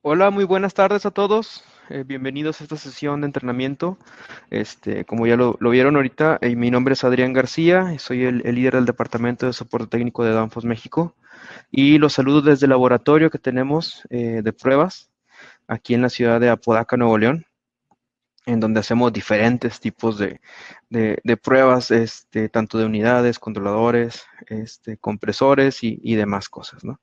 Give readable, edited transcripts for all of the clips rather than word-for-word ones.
Hola, muy buenas tardes a todos. Bienvenidos a esta sesión de entrenamiento. Como ya lo vieron ahorita, mi nombre es Adrián García, y soy el líder del Departamento de Soporte Técnico de Danfoss México. Y los saludo desde el laboratorio que tenemos de pruebas aquí en la ciudad de Apodaca, Nuevo León, en donde hacemos diferentes tipos de pruebas, tanto de unidades, controladores, compresores y demás cosas, ¿no?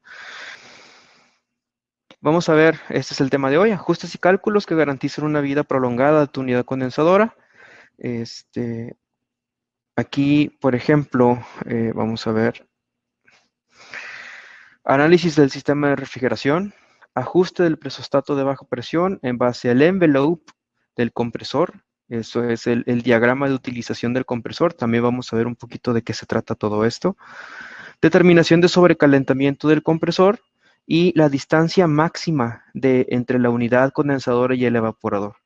Vamos a ver, este es el tema de hoy, ajustes y cálculos que garantizan una vida prolongada de tu unidad condensadora. Este, Aquí, por ejemplo, vamos a ver, análisis del sistema de refrigeración, ajuste del presostato de baja presión en base al envelope del compresor. Eso es el diagrama de utilización del compresor. También vamos a ver un poquito de qué se trata todo esto. Determinación de sobrecalentamiento del compresor y la distancia máxima entre la unidad condensadora y el evaporador.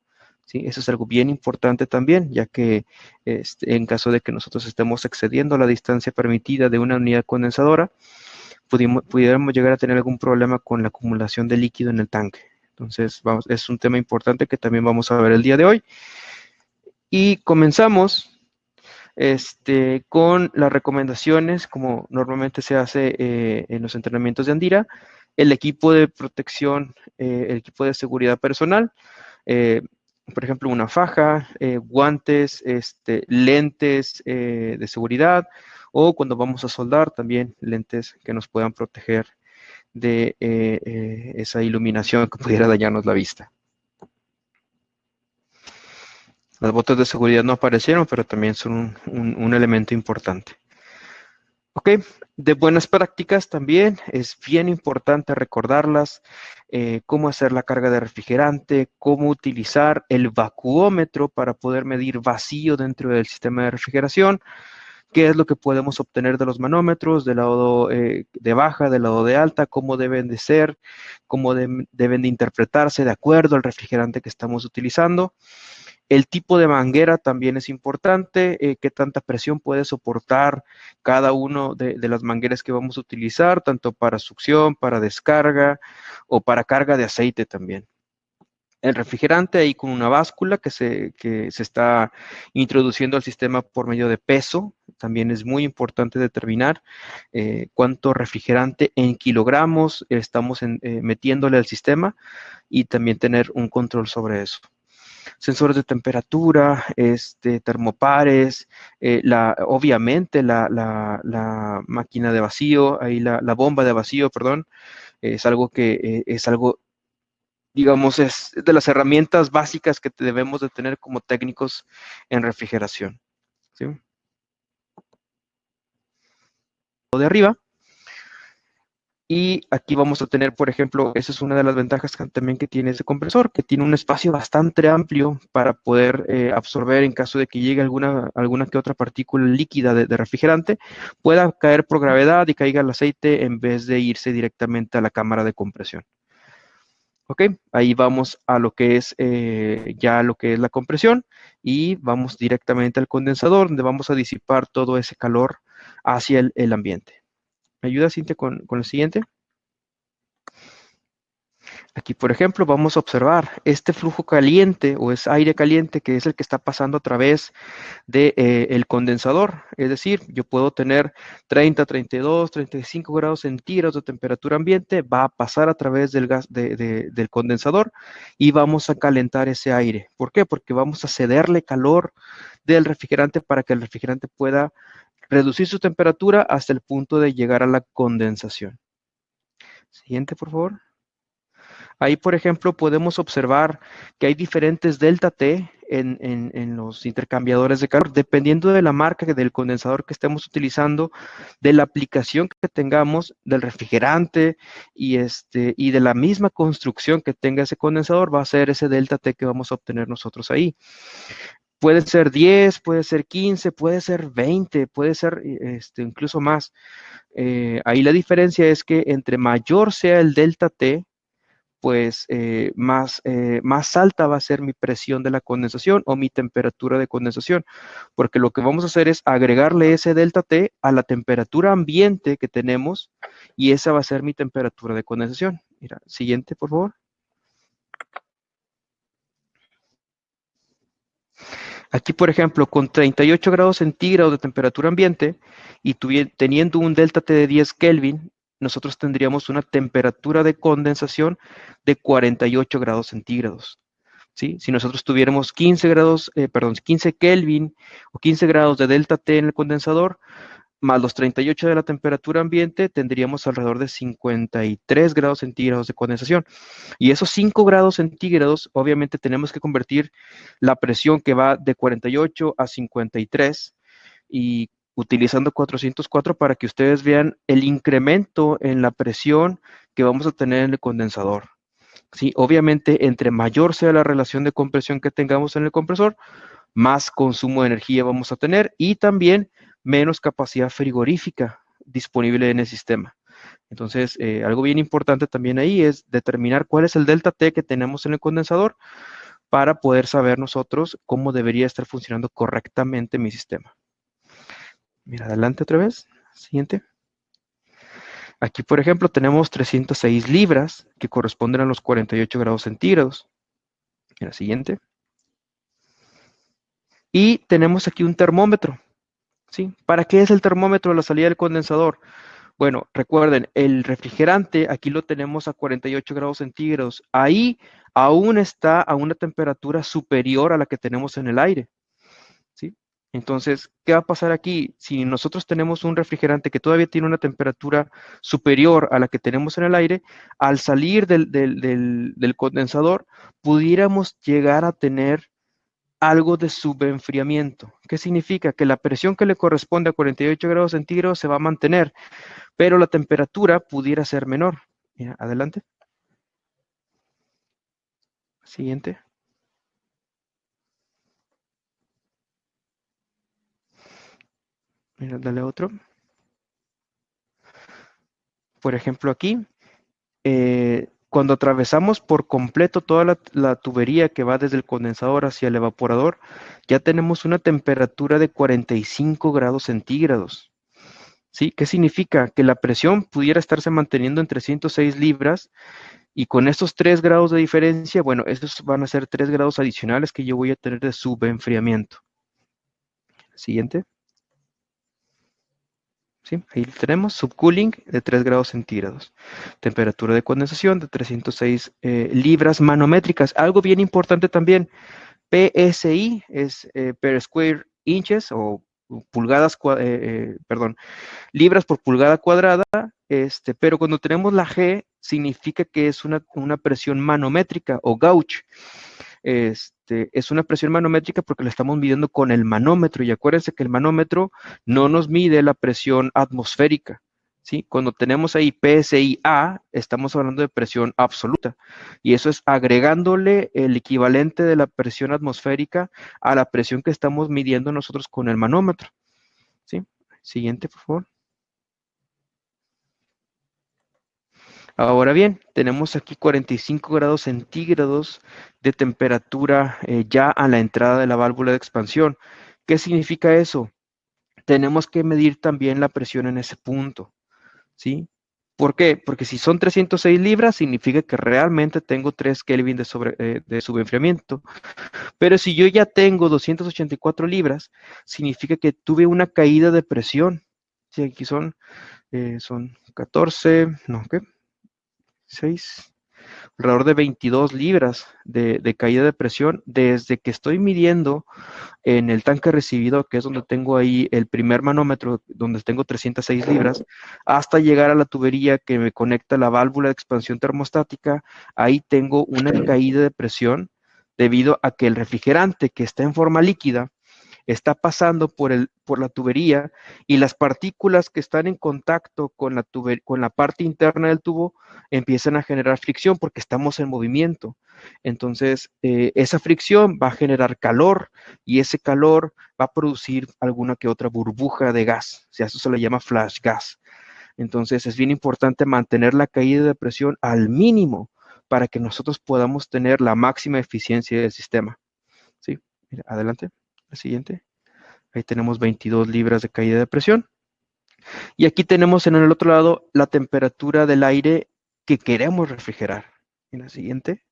¿Sí? Eso es algo bien importante también, ya que en caso de que nosotros estemos excediendo la distancia permitida de una unidad condensadora, pudiéramos llegar a tener algún problema con la acumulación de líquido en el tanque. Entonces, es un tema importante que también vamos a ver el día de hoy. Y comenzamos con las recomendaciones, como normalmente se hace en los entrenamientos de Andira, el equipo de protección, el equipo de seguridad personal, eh, por ejemplo, una faja, guantes, lentes de seguridad, o cuando vamos a soldar, también lentes que nos puedan proteger de esa iluminación que pudiera dañarnos la vista. Las botas de seguridad no aparecieron, pero también son un elemento importante. Ok, de buenas prácticas también es bien importante recordarlas, cómo hacer la carga de refrigerante, cómo utilizar el vacuómetro para poder medir vacío dentro del sistema de refrigeración, qué es lo que podemos obtener de los manómetros, del lado de baja, del lado de alta, cómo deben de ser, cómo deben de interpretarse de acuerdo al refrigerante que estamos utilizando. El tipo de manguera también es importante, qué tanta presión puede soportar cada uno de las mangueras que vamos a utilizar, tanto para succión, para descarga o para carga de aceite también. El refrigerante ahí con una báscula que se está introduciendo al sistema por medio de peso. También es muy importante determinar cuánto refrigerante en kilogramos estamos metiéndole al sistema y también tener un control sobre eso. Sensores de temperatura, termopares, obviamente la máquina de vacío, ahí la bomba de vacío, perdón, es algo digamos, es de las herramientas básicas que debemos de tener como técnicos en refrigeración. ¿Sí? De arriba. Y aquí vamos a tener, por ejemplo, esa es una de las ventajas también que tiene ese compresor, que tiene un espacio bastante amplio para poder absorber en caso de que llegue alguna que otra partícula líquida de refrigerante, pueda caer por gravedad y caiga el aceite en vez de irse directamente a la cámara de compresión. Ok, ahí vamos a lo que es ya lo que es la compresión y vamos directamente al condensador donde vamos a disipar todo ese calor hacia el ambiente. ¿Me ayuda, Cintia, con el siguiente? Aquí, por ejemplo, vamos a observar este flujo caliente o es aire caliente que es el que está pasando a través de, el condensador. Es decir, yo puedo tener 30, 32, 35 grados centígrados de temperatura ambiente, va a pasar a través del gas del condensador y vamos a calentar ese aire. ¿Por qué? Porque vamos a cederle calor del refrigerante para que el refrigerante pueda reducir su temperatura hasta el punto de llegar a la condensación. Siguiente, por favor. Ahí, por ejemplo, podemos observar que hay diferentes delta T en los intercambiadores de calor, dependiendo de la marca del condensador que estemos utilizando, de la aplicación que tengamos, del refrigerante y de la misma construcción que tenga ese condensador, va a ser ese delta T que vamos a obtener nosotros ahí. Puede ser 10, puede ser 15, puede ser 20, puede ser incluso más. Ahí la diferencia es que entre mayor sea el delta T, pues más alta va a ser mi presión de la condensación o mi temperatura de condensación, porque lo que vamos a hacer es agregarle ese delta T a la temperatura ambiente que tenemos y esa va a ser mi temperatura de condensación. Mira, siguiente, por favor. Aquí, por ejemplo, con 38 grados centígrados de temperatura ambiente y teniendo un delta T de 10 Kelvin, nosotros tendríamos una temperatura de condensación de 48 grados centígrados. ¿Sí? Si nosotros tuviéramos 15 grados, 15 Kelvin o 15 grados de delta T en el condensador, más los 38 de la temperatura ambiente, tendríamos alrededor de 53 grados centígrados de condensación. Y esos 5 grados centígrados, obviamente tenemos que convertir la presión que va de 48 a 53 y utilizando 404 para que ustedes vean el incremento en la presión que vamos a tener en el condensador. ¿Sí? Obviamente, entre mayor sea la relación de compresión que tengamos en el compresor, más consumo de energía vamos a tener y también menos capacidad frigorífica disponible en el sistema. Entonces, algo bien importante también ahí es determinar cuál es el delta T que tenemos en el condensador para poder saber nosotros cómo debería estar funcionando correctamente mi sistema. Mira, adelante otra vez. Siguiente. Aquí, por ejemplo, tenemos 306 libras que corresponden a los 48 grados centígrados. Mira, siguiente. Y tenemos aquí un termómetro. ¿Sí? ¿Para qué es el termómetro de la salida del condensador? Bueno, recuerden, el refrigerante aquí lo tenemos a 48 grados centígrados. Ahí aún está a una temperatura superior a la que tenemos en el aire. ¿Sí? Entonces, ¿qué va a pasar aquí? Si nosotros tenemos un refrigerante que todavía tiene una temperatura superior a la que tenemos en el aire, al salir del condensador, pudiéramos llegar a tener algo de subenfriamiento. ¿Qué significa? Que la presión que le corresponde a 48 grados centígrados se va a mantener, pero la temperatura pudiera ser menor. Mira, adelante. Siguiente. Mira, dale otro. Por ejemplo, aquí, cuando atravesamos por completo toda la tubería que va desde el condensador hacia el evaporador, ya tenemos una temperatura de 45 grados centígrados. ¿Sí? ¿Qué significa? Que la presión pudiera estarse manteniendo en 306 libras y con estos 3 grados de diferencia, bueno, estos van a ser 3 grados adicionales que yo voy a tener de subenfriamiento. Siguiente. ¿Sí? Ahí tenemos subcooling de 3 grados centígrados. Temperatura de condensación de 306 libras manométricas. Algo bien importante también, PSI es per square inches o pulgadas, libras por pulgada cuadrada, pero cuando tenemos la G significa que es una presión manométrica o gauge. Es una presión manométrica porque la estamos midiendo con el manómetro y acuérdense que el manómetro no nos mide la presión atmosférica. ¿Sí? Cuando tenemos ahí PSI-A, estamos hablando de presión absoluta y eso es agregándole el equivalente de la presión atmosférica a la presión que estamos midiendo nosotros con el manómetro. ¿Sí? Siguiente, por favor. Ahora bien, tenemos aquí 45 grados centígrados de temperatura ya a la entrada de la válvula de expansión. ¿Qué significa eso? Tenemos que medir también la presión en ese punto, ¿sí? ¿Por qué? Porque si son 306 libras, significa que realmente tengo 3 Kelvin de subenfriamiento. Pero si yo ya tengo 284 libras, significa que tuve una caída de presión. Sí, aquí son 14, no, ¿qué? 6, alrededor de 22 libras de caída de presión desde que estoy midiendo en el tanque recibido, que es donde tengo ahí el primer manómetro, donde tengo 306 libras, hasta llegar a la tubería que me conecta la válvula de expansión termostática. Ahí tengo una caída de presión debido a que el refrigerante que está en forma líquida está pasando por la tubería y las partículas que están en contacto con la parte interna del tubo empiezan a generar fricción porque estamos en movimiento. Entonces, esa fricción va a generar calor y ese calor va a producir alguna que otra burbuja de gas. O sea, eso se le llama flash gas. Entonces, es bien importante mantener la caída de presión al mínimo para que nosotros podamos tener la máxima eficiencia del sistema. ¿Sí? Mira, adelante. La siguiente. Ahí tenemos 22 libras de caída de presión. Y aquí tenemos en el otro lado la temperatura del aire que queremos refrigerar. En la siguiente.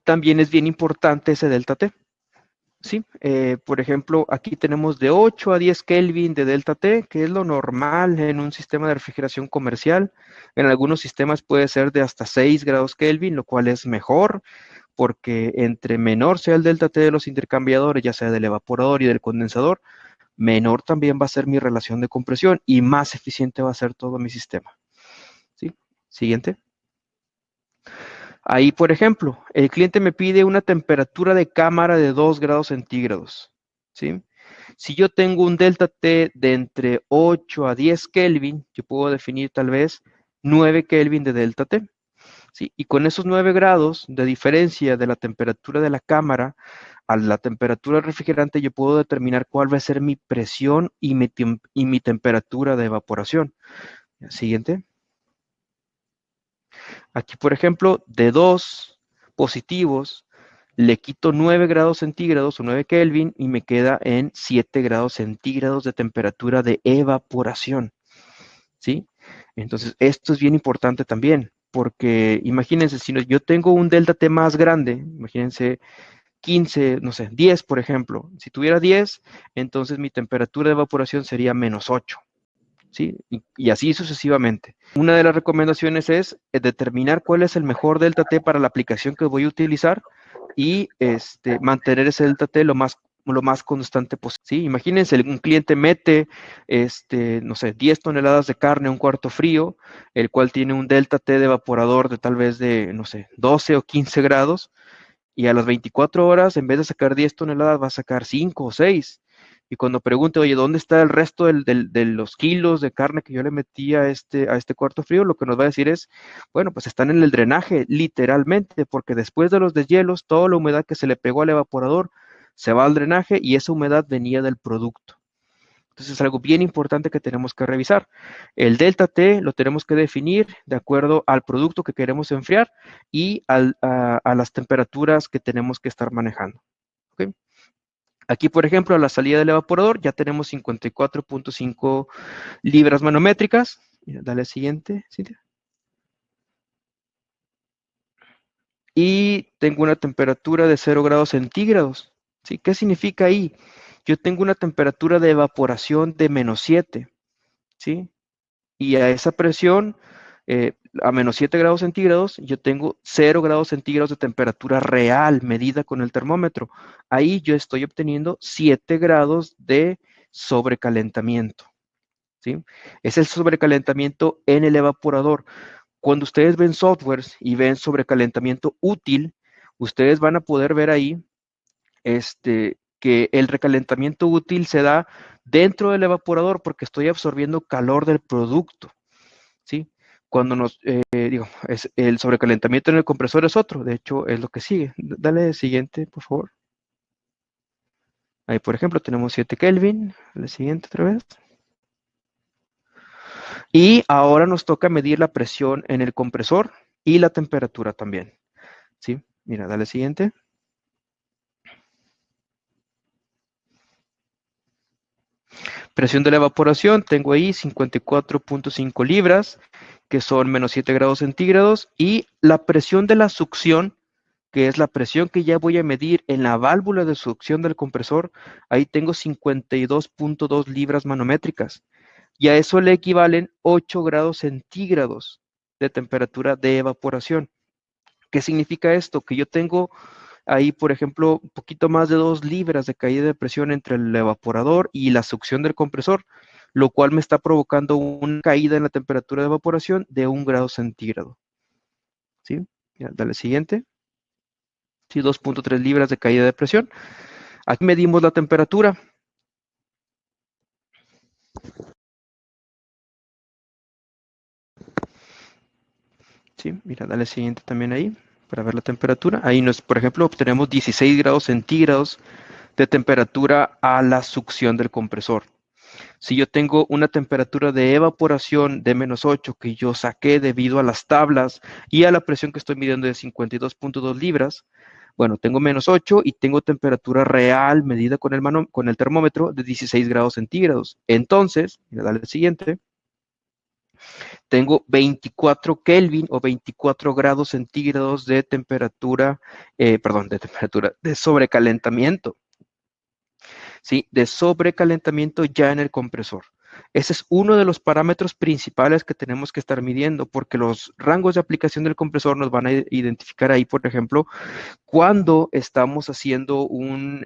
también es bien importante ese delta T. Sí, por ejemplo, aquí tenemos de 8 a 10 Kelvin de delta T, que es lo normal en un sistema de refrigeración comercial. En algunos sistemas puede ser de hasta 6 grados Kelvin, lo cual es mejor, porque entre menor sea el delta T de los intercambiadores, ya sea del evaporador y del condensador, menor también va a ser mi relación de compresión y más eficiente va a ser todo mi sistema. ¿Sí? Siguiente. Ahí, por ejemplo, el cliente me pide una temperatura de cámara de 2 grados centígrados. ¿Sí? Si yo tengo un delta T de entre 8 a 10 Kelvin, yo puedo definir tal vez 9 Kelvin de delta T. ¿Sí? Y con esos 9 grados de diferencia de la temperatura de la cámara a la temperatura del refrigerante, yo puedo determinar cuál va a ser mi presión y mi temperatura de evaporación. Siguiente. Aquí, por ejemplo, de 2 positivos, le quito 9 grados centígrados o 9 Kelvin y me queda en 7 grados centígrados de temperatura de evaporación. ¿Sí? Entonces, esto es bien importante también, porque imagínense, si yo tengo un delta T más grande, imagínense 15, no sé, 10, por ejemplo. Si tuviera 10, entonces mi temperatura de evaporación sería -8. ¿Sí? Y así sucesivamente. Una de las recomendaciones es determinar cuál es el mejor delta T para la aplicación que voy a utilizar y mantener ese delta T lo más constante posible. ¿Sí? Imagínense, un cliente mete, no sé, 10 toneladas de carne a un cuarto frío, el cual tiene un delta T de evaporador de tal vez de, no sé, 12 o 15 grados, y a las 24 horas, en vez de sacar 10 toneladas, va a sacar 5 o 6. Y cuando pregunte, oye, ¿dónde está el resto de los kilos de carne que yo le metí a este cuarto frío? Lo que nos va a decir es, bueno, pues están en el drenaje, literalmente, porque después de los deshielos, toda la humedad que se le pegó al evaporador se va al drenaje y esa humedad venía del producto. Entonces es algo bien importante que tenemos que revisar. El delta T lo tenemos que definir de acuerdo al producto que queremos enfriar y a las temperaturas que tenemos que estar manejando. ¿Okay? Aquí, por ejemplo, a la salida del evaporador ya tenemos 54.5 libras manométricas. Mira, dale al siguiente, Cintia. Y tengo una temperatura de 0 grados centígrados. ¿Sí? ¿Qué significa ahí? Yo tengo una temperatura de evaporación de -7. ¿Sí? Y a esa presión, a -7 grados centígrados, yo tengo 0 grados centígrados de temperatura real medida con el termómetro. Ahí yo estoy obteniendo 7 grados de sobrecalentamiento. ¿Sí? Es el sobrecalentamiento en el evaporador. Cuando ustedes ven softwares y ven sobrecalentamiento útil, ustedes van a poder ver ahí que el recalentamiento útil se da dentro del evaporador porque estoy absorbiendo calor del producto. ¿Sí? Cuando es el sobrecalentamiento en el compresor es otro, de hecho es lo que sigue. Dale siguiente, por favor. Ahí, por ejemplo, tenemos 7 Kelvin, dale siguiente otra vez. Y ahora nos toca medir la presión en el compresor y la temperatura también. ¿Sí? Mira, dale siguiente. Presión de la evaporación, tengo ahí 54.5 libras, que son -7 grados centígrados, y la presión de la succión, que es la presión que ya voy a medir en la válvula de succión del compresor, ahí tengo 52.2 libras manométricas, y a eso le equivalen 8 grados centígrados de temperatura de evaporación. ¿Qué significa esto? Que yo tengo ahí, por ejemplo, un poquito más de 2 libras de caída de presión entre el evaporador y la succión del compresor, lo cual me está provocando una caída en la temperatura de evaporación de 1 grado centígrado. ¿Sí? Ya, dale siguiente. Sí, 2.3 libras de caída de presión. Aquí medimos la temperatura. Sí, mira, dale siguiente también ahí para ver la temperatura. Ahí por ejemplo, obtenemos 16 grados centígrados de temperatura a la succión del compresor. Si yo tengo una temperatura de evaporación de -8 que yo saqué debido a las tablas y a la presión que estoy midiendo de 52.2 libras, bueno, tengo -8 y tengo temperatura real medida con el termómetro de 16 grados centígrados. Entonces, mira, dale al siguiente. tengo 24 Kelvin o 24 grados centígrados de temperatura, de sobrecalentamiento, ¿sí? De sobrecalentamiento ya en el compresor. Ese es uno de los parámetros principales que tenemos que estar midiendo, porque los rangos de aplicación del compresor nos van a identificar ahí, por ejemplo, cuando estamos haciendo un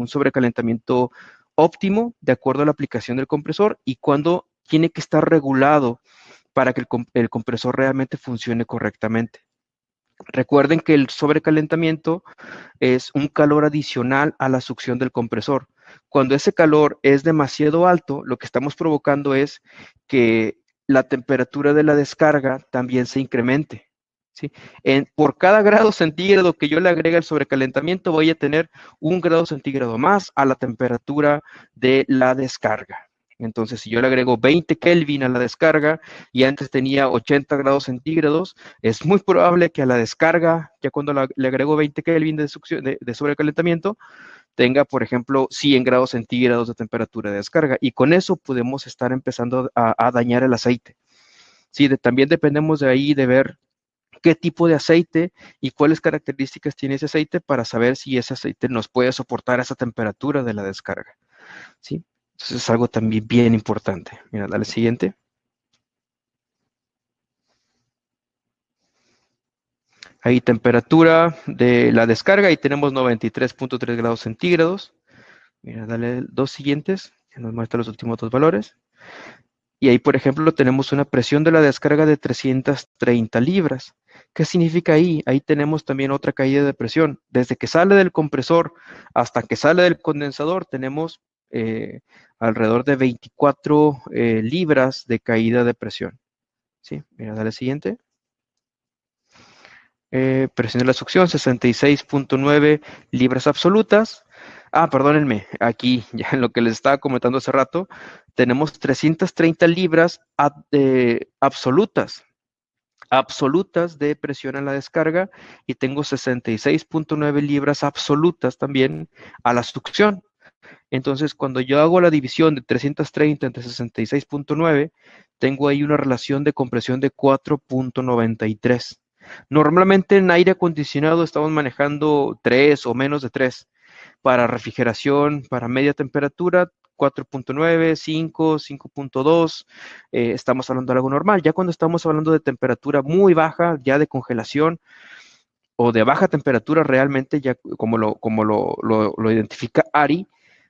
sobrecalentamiento óptimo de acuerdo a la aplicación del compresor y cuando tiene que estar regulado para que el compresor realmente funcione correctamente. Recuerden que el sobrecalentamiento es un calor adicional a la succión del compresor. Cuando ese calor es demasiado alto, lo que estamos provocando es que la temperatura de la descarga también se incremente. ¿Sí? Por cada grado centígrado que yo le agregue al sobrecalentamiento, voy a tener 1 grado centígrado más a la temperatura de la descarga. Entonces, si yo le agrego 20 Kelvin a la descarga y antes tenía 80 grados centígrados, es muy probable que a la descarga, ya cuando le agrego 20 Kelvin de sobrecalentamiento, tenga, por ejemplo, 100 grados centígrados de temperatura de descarga. Y con eso podemos estar empezando a dañar el aceite. Sí, también dependemos de ahí de ver qué tipo de aceite y cuáles características tiene ese aceite para saber si ese aceite nos puede soportar esa temperatura de la descarga. ¿Sí? Entonces es algo también bien importante. Mira, dale siguiente. Ahí temperatura de la descarga y tenemos 93.3 grados centígrados. Mira, dale dos siguientes, que nos muestra los últimos dos valores. Y ahí, por ejemplo, tenemos una presión de la descarga de 330 libras. ¿Qué significa ahí? Ahí tenemos también otra caída de presión. Desde que sale del compresor hasta que sale del condensador, tenemos alrededor de 24 libras de caída de presión. ¿Sí? Mira, dale siguiente. Presión de la succión, 66.9 libras absolutas. Perdónenme, aquí ya en lo que les estaba comentando hace rato, tenemos 330 libras absolutas de presión a la descarga y tengo 66.9 libras absolutas también a la succión. Entonces, cuando yo hago la división de 330 entre 66.9, tengo ahí una relación de compresión de 4.93. Normalmente en aire acondicionado estamos manejando 3 o menos de 3. Para refrigeración, para media temperatura, 4.9, 5, 5.2, estamos hablando de algo normal. Ya cuando estamos hablando de temperatura muy baja, ya de congelación o de baja temperatura realmente, ya como lo identifica ARI,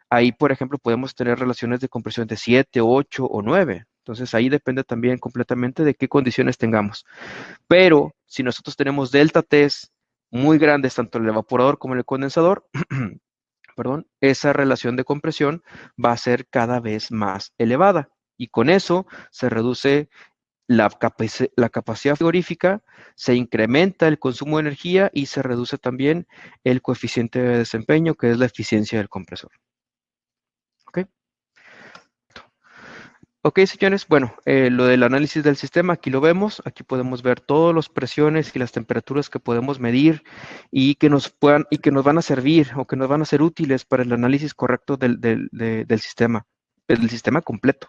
ahí, por ejemplo, podemos tener relaciones de compresión de 7, 8 o 9. Entonces, ahí depende también completamente de qué condiciones tengamos. Pero, si nosotros tenemos delta T's muy grandes, tanto en el evaporador como en el condensador, perdón, esa relación de compresión va a ser cada vez más elevada. Y con eso se reduce la capacidad frigorífica, se incrementa el consumo de energía y se reduce también el coeficiente de desempeño, que es la eficiencia del compresor. ¿Ok? Ok, señores, bueno, lo del análisis del sistema, aquí lo vemos, aquí podemos ver todas las presiones y las temperaturas que podemos medir y que nos van a servir o que nos van a ser útiles para el análisis correcto del sistema, del sistema completo,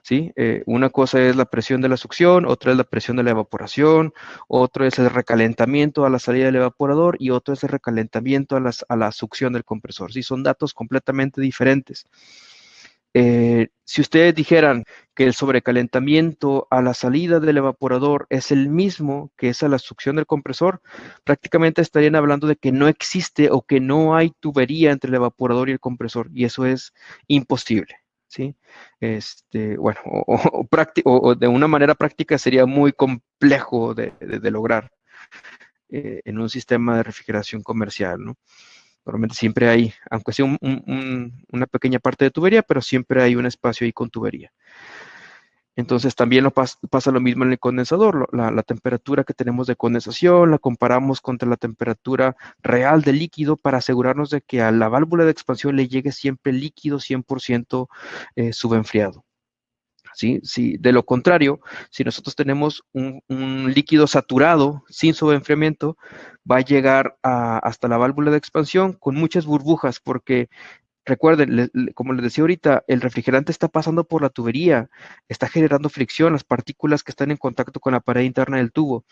¿sí? Una cosa es la presión de la succión, otra es la presión de la evaporación, otro es el recalentamiento a la salida del evaporador y otro es el recalentamiento a la succión del compresor, ¿sí? Son datos completamente diferentes. Si ustedes dijeran que el sobrecalentamiento a la salida del evaporador es el mismo que es a la succión del compresor, prácticamente estarían hablando de que no existe o que no hay tubería entre el evaporador y el compresor, y eso es imposible, ¿sí? Bueno, o de una manera práctica sería muy complejo de lograr en un sistema de refrigeración comercial, ¿no? Normalmente siempre hay, aunque sea una pequeña parte de tubería, pero siempre hay un espacio ahí con tubería. Entonces también pasa lo mismo en el condensador. La temperatura que tenemos de condensación la comparamos contra la temperatura real del líquido para asegurarnos de que a la válvula de expansión le llegue siempre líquido 100% subenfriado. ¿Sí? De lo contrario, si nosotros tenemos un líquido saturado sin sobreenfriamiento, va a llegar hasta la válvula de expansión con muchas burbujas porque Recuerden, como les decía ahorita, el refrigerante está pasando por la tubería, está generando fricción, las partículas que están en contacto con la pared interna del tubo.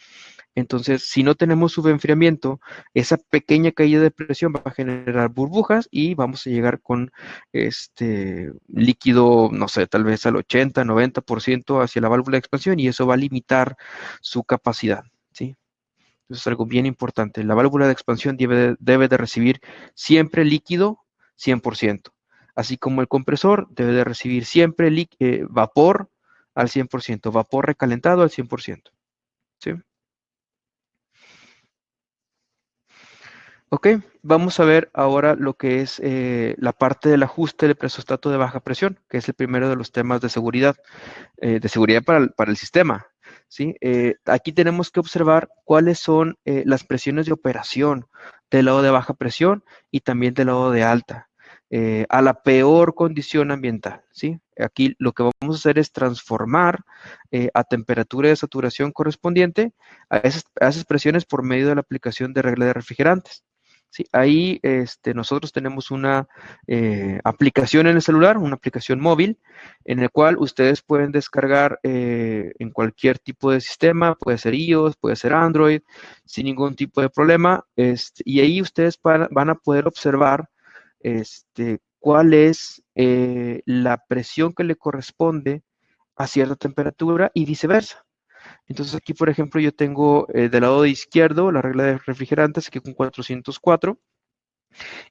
Entonces, si no tenemos subenfriamiento, esa pequeña caída de presión va a generar burbujas y vamos a llegar con este líquido, no sé, tal vez al 80, 90% hacia la válvula de expansión y eso va a limitar su capacidad, ¿sí? Eso es algo bien importante. La válvula de expansión debe de recibir siempre líquido 100%, así como el compresor debe de recibir siempre vapor al 100%, vapor recalentado al 100%, ¿sí? Ok, vamos a ver ahora lo que es la parte del ajuste del presostato de baja presión, que es el primero de los temas de seguridad para el sistema. ¿Sí? Aquí tenemos que observar cuáles son las presiones de operación del lado de baja presión y también del lado de alta, a la peor condición ambiental. ¿Sí? Aquí lo que vamos a hacer es transformar a temperatura de saturación correspondiente a esas presiones por medio de la aplicación de regla de refrigerantes. Sí, ahí nosotros tenemos una aplicación en el celular, una aplicación móvil, en el cual ustedes pueden descargar en cualquier tipo de sistema, puede ser iOS, puede ser Android, sin ningún tipo de problema. Y ahí ustedes van a poder observar cuál es la presión que le corresponde a cierta temperatura y viceversa. Entonces aquí, por ejemplo, yo tengo del lado izquierdo la regla de refrigerantes, aquí con 404,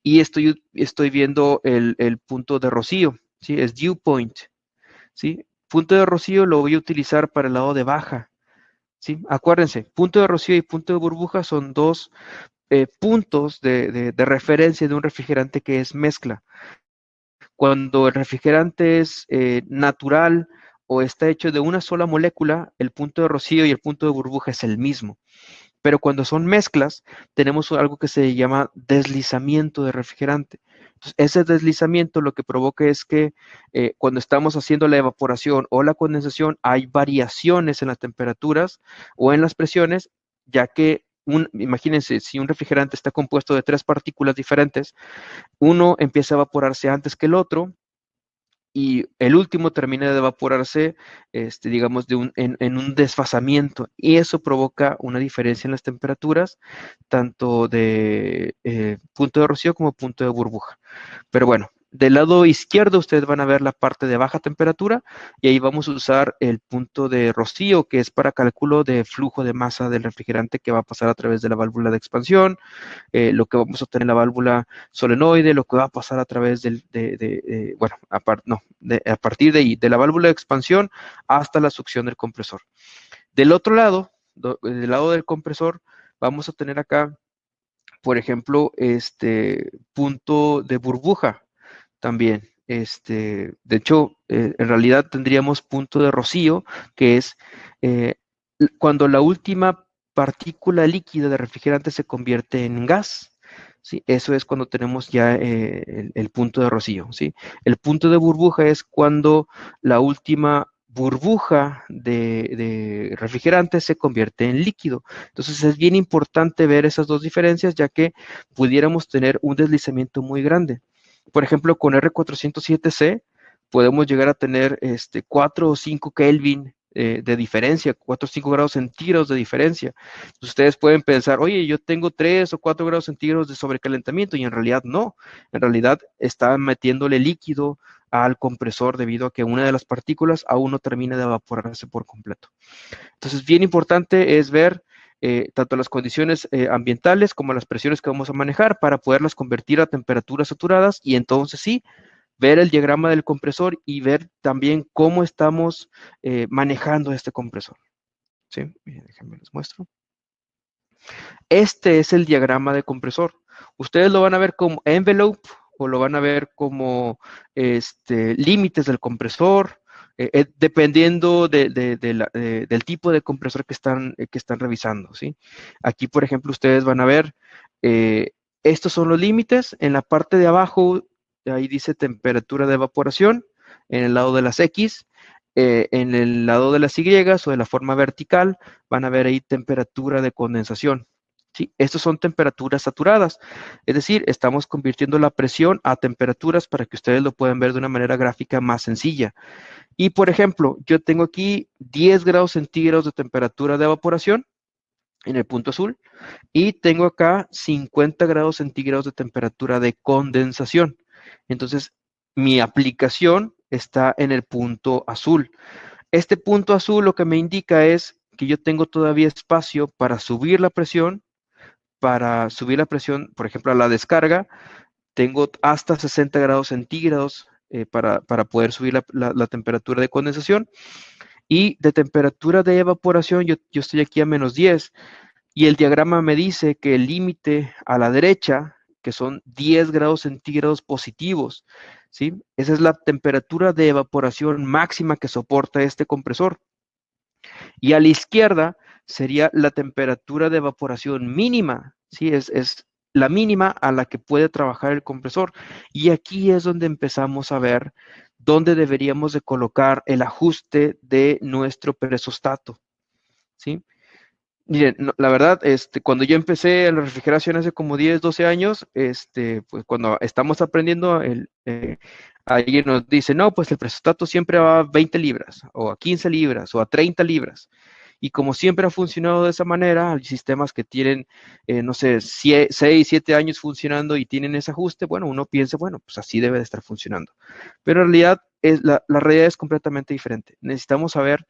y estoy viendo el punto de rocío, ¿sí? Es dew point, ¿sí? Punto de rocío lo voy a utilizar para el lado de baja, ¿sí? Acuérdense, punto de rocío y punto de burbuja son dos puntos de referencia de un refrigerante que es mezcla. Cuando el refrigerante es natural o está hecho de una sola molécula, el punto de rocío y el punto de burbuja es el mismo. Pero cuando son mezclas, tenemos algo que se llama deslizamiento de refrigerante. Entonces, ese deslizamiento lo que provoca es que cuando estamos haciendo la evaporación o la condensación, hay variaciones en las temperaturas o en las presiones, ya que imagínense, si un refrigerante está compuesto de tres partículas diferentes, uno empieza a evaporarse antes que el otro, y el último termina de evaporarse, digamos, en un desfasamiento, y eso provoca una diferencia en las temperaturas, tanto de punto de rocío como punto de burbuja. Pero bueno, del lado izquierdo ustedes van a ver la parte de baja temperatura y ahí vamos a usar el punto de rocío, que es para cálculo de flujo de masa del refrigerante que va a pasar a través de la válvula de expansión, lo que vamos a obtener en la válvula solenoide, lo que va a pasar a través bueno, no, a partir de ahí, de la válvula de expansión hasta la succión del compresor. Del otro lado, del lado del compresor, vamos a tener acá, por ejemplo, punto de burbuja también. De hecho, en realidad tendríamos punto de rocío, que es eh, cuando la última partícula líquida de refrigerante se convierte en gas. ¿Sí? Eso es cuando tenemos ya el punto de rocío. ¿Sí? El punto de burbuja es cuando la última burbuja de refrigerante se convierte en líquido. Entonces es bien importante ver esas dos diferencias, ya que pudiéramos tener un deslizamiento muy grande. Por ejemplo, con R407C podemos llegar a tener 4 o 5 Kelvin de diferencia, 4 o 5 grados centígrados de diferencia. Entonces, ustedes pueden pensar, oye, yo tengo 3 o 4 grados centígrados de sobrecalentamiento, y en realidad no. En realidad está metiéndole líquido al compresor debido a que una de las partículas aún no termina de evaporarse por completo. Entonces, bien importante es ver tanto las condiciones ambientales como las presiones que vamos a manejar para poderlas convertir a temperaturas saturadas, y entonces sí, ver el diagrama del compresor y ver también cómo estamos manejando este compresor. ¿Sí? Déjenme les muestro. Este es el diagrama de compresor. Ustedes lo van a ver como envelope o lo van a ver como límites del compresor, dependiendo del tipo de compresor que están revisando. ¿Sí? Aquí, por ejemplo, ustedes van a ver, estos son los límites. En la parte de abajo, ahí dice temperatura de evaporación, en el lado de las X. En el lado de las Y o de la forma vertical, van a ver ahí temperatura de condensación. ¿sí? Estas son temperaturas saturadas, es decir, estamos convirtiendo la presión a temperaturas para que ustedes lo puedan ver de una manera gráfica más sencilla. Y, por ejemplo, yo tengo aquí 10 grados centígrados de temperatura de evaporación en el punto azul y tengo acá 50 grados centígrados de temperatura de condensación. Entonces, mi aplicación está en el punto azul. Este punto azul lo que me indica es que yo tengo todavía espacio para subir la presión, por ejemplo, a la descarga, tengo hasta 60 grados centígrados para poder subir la temperatura de condensación. Y de temperatura de evaporación, yo estoy aquí a menos 10. Y el diagrama me dice que el límite a la derecha, que son 10 grados centígrados positivos, ¿sí? Esa es la temperatura de evaporación máxima que soporta este compresor. Y a la izquierda sería la temperatura de evaporación mínima, ¿sí? Es la mínima a la que puede trabajar el compresor. Y aquí es donde empezamos a ver dónde deberíamos de colocar el ajuste de nuestro presostato, ¿sí? Miren, la verdad, cuando yo empecé en la refrigeración hace como 10, 12 años, pues cuando estamos aprendiendo, alguien nos dice, no, pues el presostato siempre va a 20 libras, o a 15 libras, o a 30 libras. Y como siempre ha funcionado de esa manera, hay sistemas que tienen, no sé, 6, 7 años funcionando y tienen ese ajuste, bueno, uno piensa, bueno, pues así debe de estar funcionando. Pero en realidad, la realidad es completamente diferente. Necesitamos saber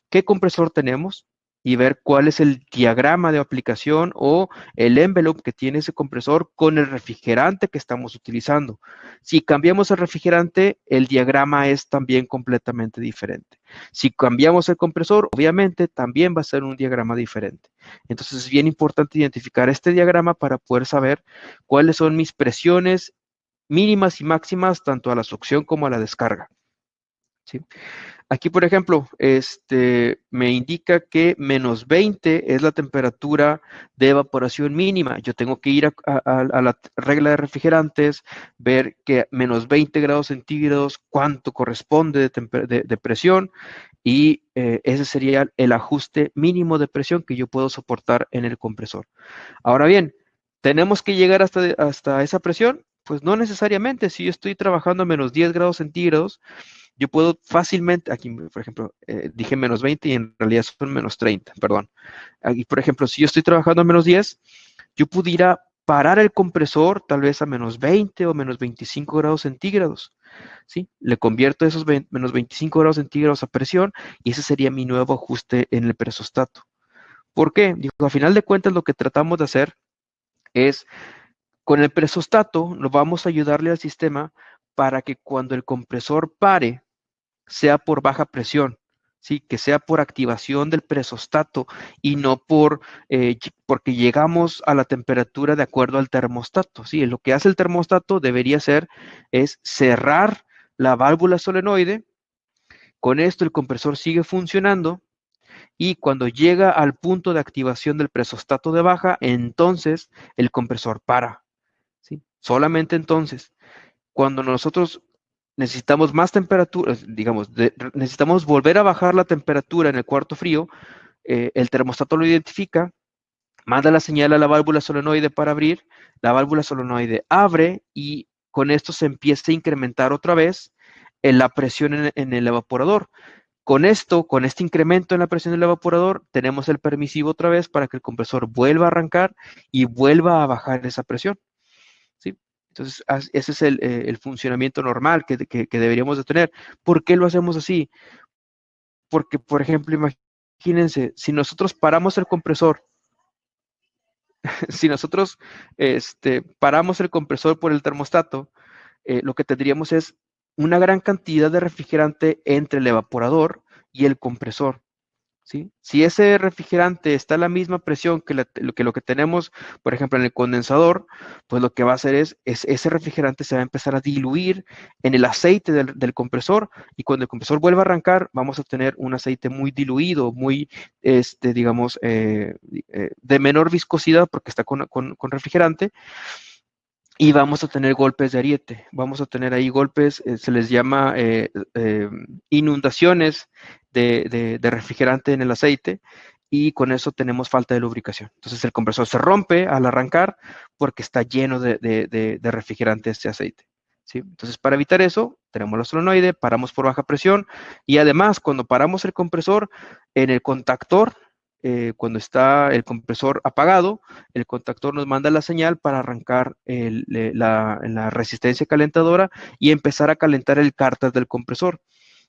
qué compresor tenemos y ver cuál es el diagrama de aplicación o el envelope que tiene ese compresor con el refrigerante que estamos utilizando. Si cambiamos el refrigerante, el diagrama es también completamente diferente. Si cambiamos el compresor, obviamente también va a ser un diagrama diferente. Entonces es bien importante identificar este diagrama para poder saber cuáles son mis presiones mínimas y máximas tanto a la succión como a la descarga, ¿sí? Aquí, por ejemplo, me indica que menos 20 es la temperatura de evaporación mínima. Yo tengo que ir a la regla de refrigerantes, ver que menos 20 grados centígrados, cuánto corresponde de presión, y ese sería el ajuste mínimo de presión que yo puedo soportar en el compresor. Ahora bien, ¿tenemos que llegar hasta esa presión? Pues no necesariamente. Si yo estoy trabajando a menos 10 grados centígrados, yo puedo fácilmente, aquí por ejemplo, dije menos 20 y en realidad son menos 30, perdón. Aquí, por ejemplo, si yo estoy trabajando a menos 10, yo pudiera parar el compresor tal vez a menos 20 o menos 25 grados centígrados, ¿sí? Le convierto esos menos 25 grados centígrados a presión y ese sería mi nuevo ajuste en el presostato. ¿Por qué? Digo, a final de cuentas lo que tratamos de hacer es, con el presostato, nos vamos a ayudarle al sistema para que cuando el compresor pare, sea por baja presión, ¿sí? Que sea por activación del presostato y no porque llegamos a la temperatura de acuerdo al termostato, ¿sí? Lo que hace el termostato debería ser es cerrar la válvula solenoide, con esto el compresor sigue funcionando y cuando llega al punto de activación del presostato de baja, entonces el compresor para, ¿sí? Solamente entonces. Cuando nosotros necesitamos más temperatura, digamos, necesitamos volver a bajar la temperatura en el cuarto frío, el termostato lo identifica, manda la señal a la válvula solenoide para abrir, la válvula solenoide abre y con esto se empieza a incrementar otra vez la presión en el evaporador. Con esto, con este incremento en la presión del evaporador, tenemos el permisivo otra vez para que el compresor vuelva a arrancar y vuelva a bajar esa presión, ¿sí? Entonces, ese es el funcionamiento normal que deberíamos de tener. ¿Por qué lo hacemos así? Porque, por ejemplo, imagínense, si nosotros paramos el compresor, si nosotros paramos el compresor por el termostato, lo que tendríamos es una gran cantidad de refrigerante entre el evaporador y el compresor, ¿sí? Si ese refrigerante está a la misma presión que lo que tenemos, por ejemplo, en el condensador, pues lo que va a hacer es ese refrigerante se va a empezar a diluir en el aceite del compresor y cuando el compresor vuelva a arrancar, vamos a tener un aceite muy diluido, muy, digamos, de menor viscosidad porque está con refrigerante. Y vamos a tener golpes de ariete, vamos a tener ahí golpes, se les llama inundaciones de refrigerante en el aceite y con eso tenemos falta de lubricación. Entonces el compresor se rompe al arrancar porque está lleno de refrigerante este aceite. ¿Sí? Entonces, para evitar eso, tenemos la solenoide, paramos por baja presión y además, cuando paramos el compresor, en el contactor, cuando está el compresor apagado, el contactor nos manda la señal para arrancar la resistencia calentadora y empezar a calentar el cárter del compresor.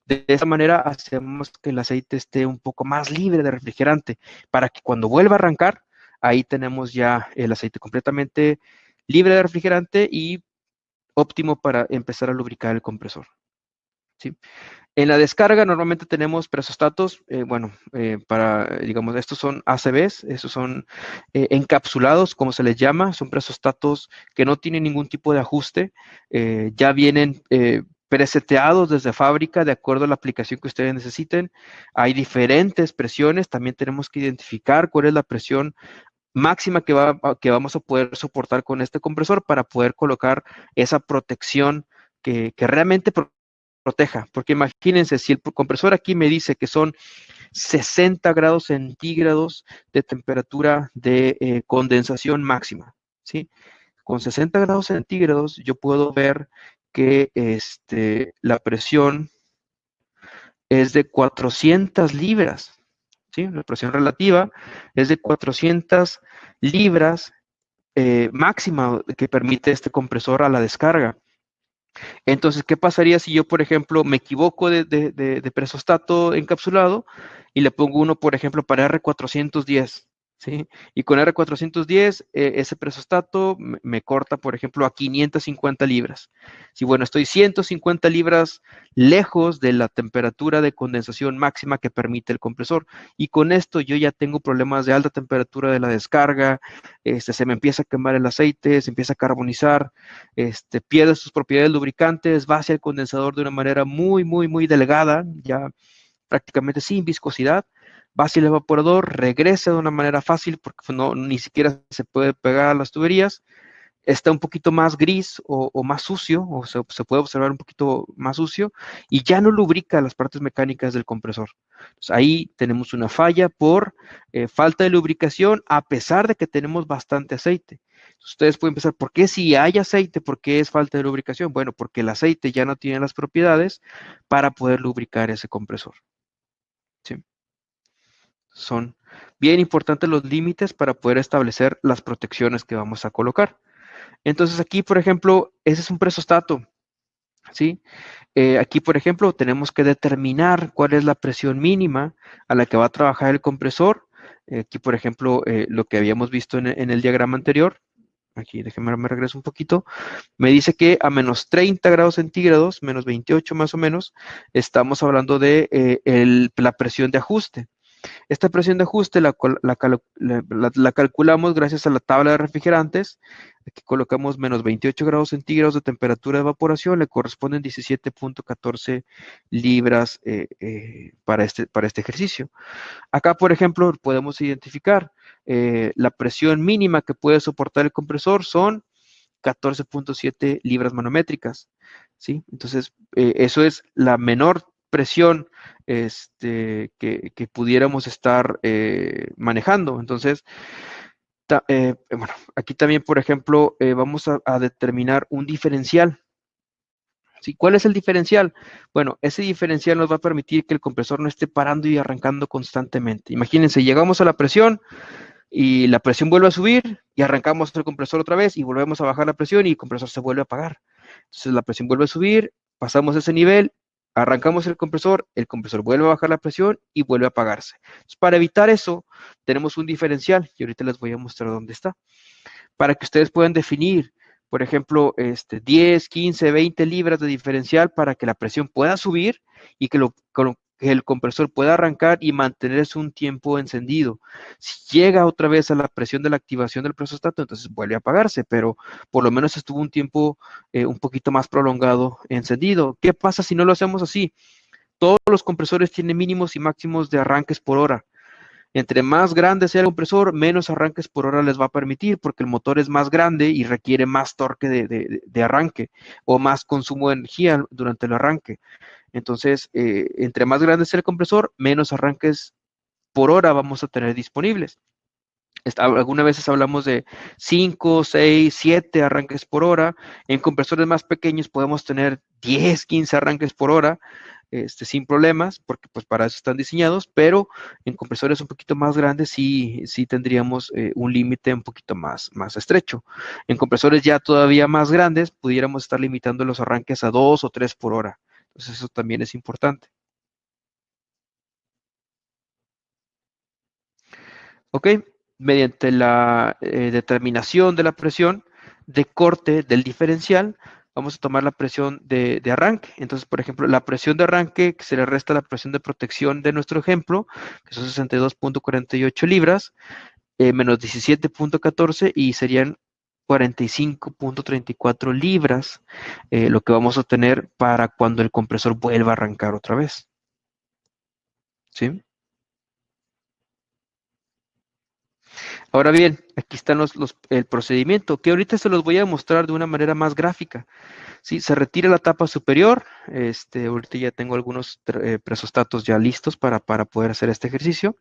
De esa manera hacemos que el aceite esté un poco más libre de refrigerante para que cuando vuelva a arrancar, ahí tenemos ya el aceite completamente libre de refrigerante y óptimo para empezar a lubricar el compresor. ¿Sí? En la descarga normalmente tenemos presostatos, digamos, estos son ACBs, estos son encapsulados, como se les llama, son presostatos que no tienen ningún tipo de ajuste, ya vienen preseteados desde fábrica de acuerdo a la aplicación que ustedes necesiten. Hay diferentes presiones, también tenemos que identificar cuál es la presión máxima que vamos a poder soportar con este compresor para poder colocar esa protección que realmente proteja, porque imagínense, si el compresor aquí me dice que son 60 grados centígrados de temperatura de condensación máxima, ¿sí? Con 60 grados centígrados yo puedo ver que la presión es de 400 libras, ¿sí? La presión relativa es de 400 libras máxima que permite este compresor a la descarga. Entonces, ¿qué pasaría si yo, por ejemplo, me equivoco de presostato encapsulado y le pongo uno, por ejemplo, para R410? ¿Sí? Y con R410, ese presostato me corta, por ejemplo, a 550 libras. Si, bueno, estoy 150 libras lejos de la temperatura de condensación máxima que permite el compresor. Y con esto yo ya tengo problemas de alta temperatura de la descarga, se me empieza a quemar el aceite, se empieza a carbonizar, pierde sus propiedades lubricantes, va hacia el condensador de una manera muy, muy, muy delgada, ya prácticamente sin viscosidad, va hacia el evaporador, regresa de una manera fácil porque no, ni siquiera se puede pegar a las tuberías, está un poquito más gris o más sucio, o se puede observar un poquito más sucio, y ya no lubrica las partes mecánicas del compresor. Entonces, ahí tenemos una falla por falta de lubricación, a pesar de que tenemos bastante aceite. Ustedes pueden pensar, ¿por qué si hay aceite, por qué es falta de lubricación? Bueno, porque el aceite ya no tiene las propiedades para poder lubricar ese compresor. ¿Sí? Son bien importantes los límites para poder establecer las protecciones que vamos a colocar. Entonces aquí, por ejemplo, ese es un presostato, ¿sí? Aquí, por ejemplo, tenemos que determinar cuál es la presión mínima a la que va a trabajar el compresor. Aquí, por ejemplo, lo que habíamos visto en el diagrama anterior, aquí déjenme me regreso un poquito, me dice que a menos 30 grados centígrados, menos 28 más o menos, estamos hablando de la presión de ajuste. Esta presión de ajuste la calculamos gracias a la tabla de refrigerantes. Aquí colocamos menos 28 grados centígrados de temperatura de evaporación, le corresponden 17.14 libras para este ejercicio. Acá, por ejemplo, podemos identificar la presión mínima que puede soportar el compresor son 14.7 libras manométricas, ¿sí? Entonces, eso es la menor presión que pudiéramos estar manejando. Entonces, bueno, aquí también, por ejemplo, vamos a determinar un diferencial. ¿Sí? ¿Cuál es el diferencial? Bueno, ese diferencial nos va a permitir que el compresor no esté parando y arrancando constantemente. Imagínense, llegamos a la presión, y la presión vuelve a subir y arrancamos el compresor otra vez y volvemos a bajar la presión y el compresor se vuelve a apagar. Entonces la presión vuelve a subir, pasamos ese nivel, arrancamos el compresor vuelve a bajar la presión y vuelve a apagarse. Entonces, para evitar eso, tenemos un diferencial y ahorita les voy a mostrar dónde está. Para que ustedes puedan definir, por ejemplo, 10, 15, 20 libras de diferencial para que la presión pueda subir y que el compresor pueda arrancar y mantenerse un tiempo encendido. Si llega otra vez a la presión de la activación del presostato, entonces vuelve a apagarse, pero por lo menos estuvo un tiempo un poquito más prolongado encendido. ¿Qué pasa si no lo hacemos así? Todos los compresores tienen mínimos y máximos de arranques por hora. Entre más grande sea el compresor, menos arranques por hora les va a permitir, porque el motor es más grande y requiere más torque de arranque o más consumo de energía durante el arranque. Entonces, entre más grande sea el compresor, menos arranques por hora vamos a tener disponibles. Algunas veces hablamos de 5, 6, 7 arranques por hora. En compresores más pequeños podemos tener 10, 15 arranques por hora, sin problemas, porque pues para eso están diseñados, pero en compresores un poquito más grandes sí tendríamos un límite un poquito más estrecho. En compresores ya todavía más grandes, pudiéramos estar limitando los arranques a 2 o 3 por hora. Entonces eso también es importante. ¿Ok? Mediante la determinación de la presión de corte del diferencial, vamos a tomar la presión de arranque. Entonces, por ejemplo, la presión de arranque, que se le resta la presión de protección de nuestro ejemplo, que son 62.48 libras, menos 17.14 y serían 45.34 libras, lo que vamos a tener para cuando el compresor vuelva a arrancar otra vez. ¿Sí? Ahora bien, aquí están el procedimiento, que ahorita se los voy a mostrar de una manera más gráfica. ¿Sí? Se retira la tapa superior. Ahorita ya tengo algunos presostatos ya listos para poder hacer este ejercicio.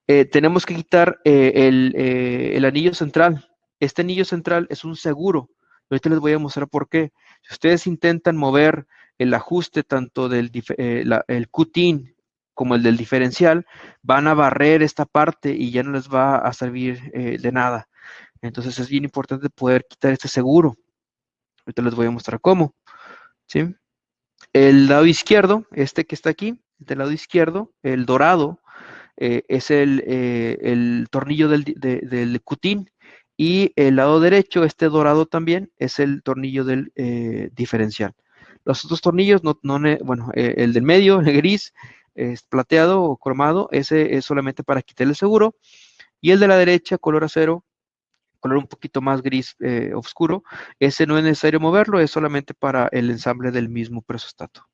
Tenemos que quitar el anillo central. Este anillo central es un seguro. Ahorita les voy a mostrar por qué. Si ustedes intentan mover el ajuste tanto el Q-tin como el del diferencial, van a barrer esta parte y ya no les va a servir de nada. Entonces es bien importante poder quitar este seguro. Ahorita les voy a mostrar cómo. ¿Sí? El lado izquierdo, este que está aquí, del lado izquierdo, el dorado, es el tornillo del Q-tin, y el lado derecho, este dorado también, es el tornillo del diferencial. Los otros tornillos, bueno, el del medio, el gris, plateado o cromado, ese es solamente para quitar el seguro, y el de la derecha, color acero, color un poquito más gris oscuro, ese no es necesario moverlo, es solamente para el ensamble del mismo presostato.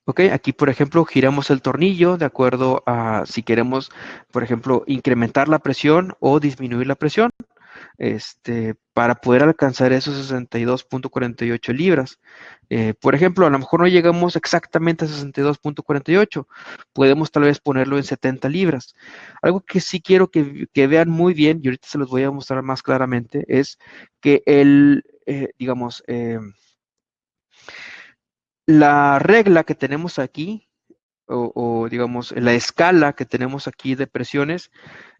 Ok, aquí por ejemplo giramos el tornillo de acuerdo a si queremos, por ejemplo, incrementar la presión o disminuir la presión, para poder alcanzar esos 62.48 libras. Por ejemplo, a lo mejor no llegamos exactamente a 62.48, podemos tal vez ponerlo en 70 libras. Algo que sí quiero que vean muy bien, y ahorita se los voy a mostrar más claramente, es que digamos, la regla que tenemos aquí, digamos, la escala que tenemos aquí de presiones